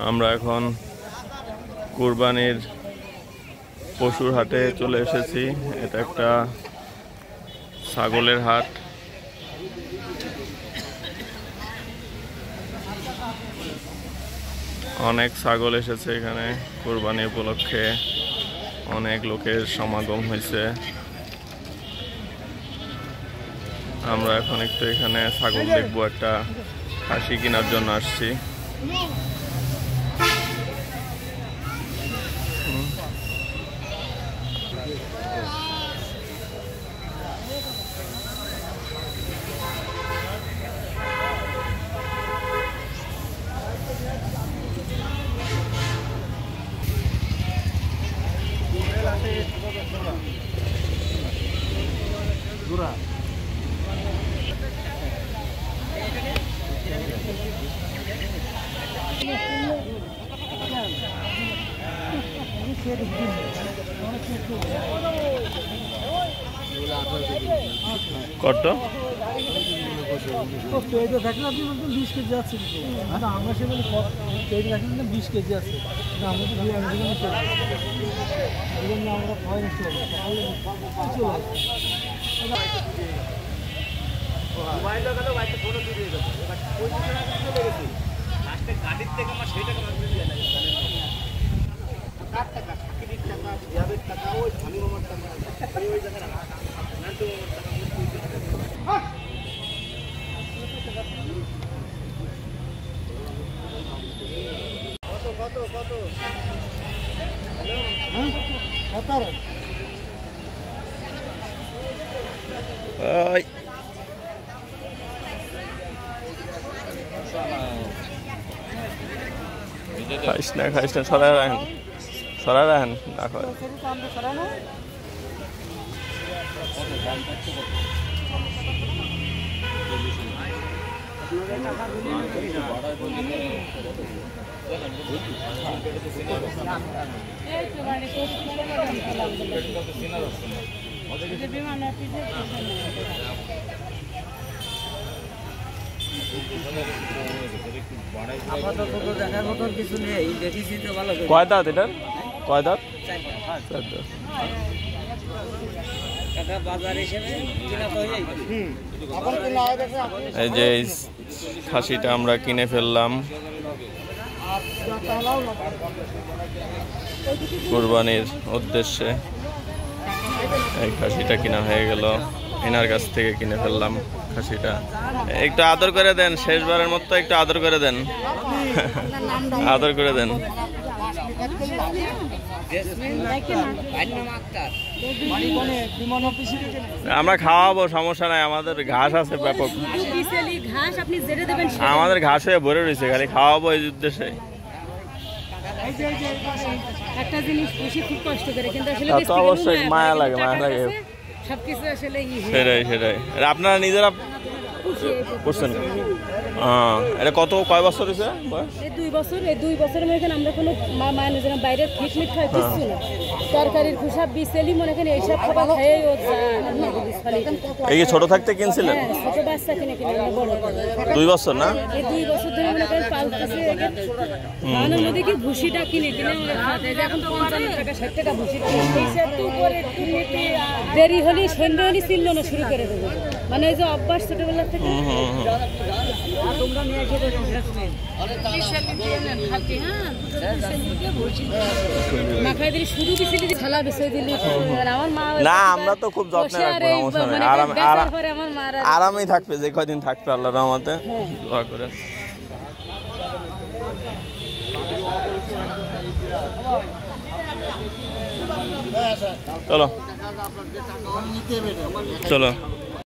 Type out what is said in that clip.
আমরা এখন কুরবানির পশুর হাটে চলে এসেছি। এটা একটা ছাগলের হাট। অনেক ছাগল এসেছে এখানে কুরবানি উপলক্ষে, অনেক লোকের সমাগম হয়েছে। আমরা এখন একটু এখানে ছাগল দেখবো, একটা খাসি কেনার জন্য আসছি। কত? 20 কেজি আছে। আমরা সেখানে 20 কেজি আছে। আমরা খাইস না সরাই রাখেন দেখো। কয় দাঁত এটার? কয় দাঁত? এই যে খাসিটা আমরা কিনে ফেললাম কুরবানির উদ্দেশ্যে। এই খাসিটা কিনা হয়ে গেল, এনার কাছ থেকে কিনে ফেললাম খাসিটা। একটু আদর করে দেন, শেষবারের মতো একটু আদর করে দেন, আদর করে দেন। আমরা খাওয়াবো, সমস্যা নাই, আমাদের ঘাস আছে ব্যাপক, আমাদের ঘাস হয়ে ভরে রয়েছে, খালি খাওয়াবো এই উদ্দেশ্যে। একটা জিনিস খুশি খুব কষ্ট করে, কিন্তু আসলে অবশ্যই মায়া লাগে সবকিছু আসলে সেটাই। আপনারা নিজেরা করছেন? এটা কয় বছর হয়েছে? 2 বছর। এই 2 বছরের মধ্যে আমরা কোনো মানে যেন বাইরের ফিটমিট খাই কিছু না, তরকারির খুশাব বিসেলি মনে করেন এইসব খাবার খেয়ে এই ছোট থাকতে কিনছিলেন? ছোট বাচ্চা কিনে বড় 2 বছর না? এই 2 বছর ধরে মনে করেন পালতেছে। মানে নদী কি ভুসিটা কিনে এখন 55 টাকা 60 টাকা ভুসি দেরি হলে সন্ধ্যে হলে চিল্লানো শুরু করে দেবো। মানে এই যে অভ্যাস ছোটবেলা থেকে না, আমরা তো খুব যত্নে রাখবো, আরামেই থাকবে যে কয়দিন থাকবে আল্লাহর রহমতে। দোয়া করে চলো।